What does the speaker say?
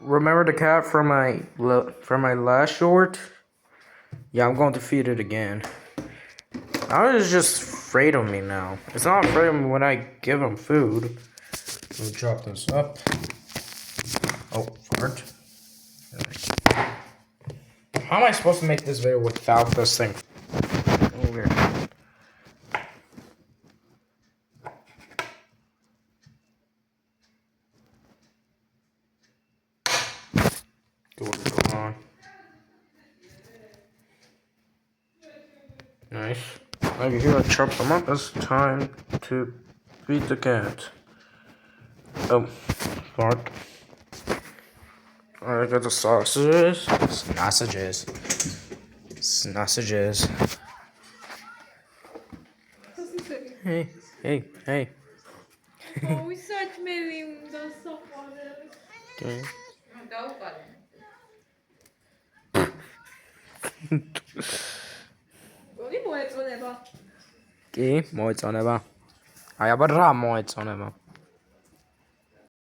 Remember the cat from my last short? Yeah, I'm going to feed it again. Now it's just afraid of me now. It's not afraid of me when I give him food. Let me chop this up. Oh, fart. How am I supposed to make this video without this thing? Oh, weird. Go on. Nice. Over here, I chop them up. It's time to feed the cat. Oh, fart. I got the sausages. Sausages. Sausages. Hey, hey, hey. Usiadźmy do samochodu. Okay. Oli moje co neba. Okay, moje co neba. A ja barra moje co neba.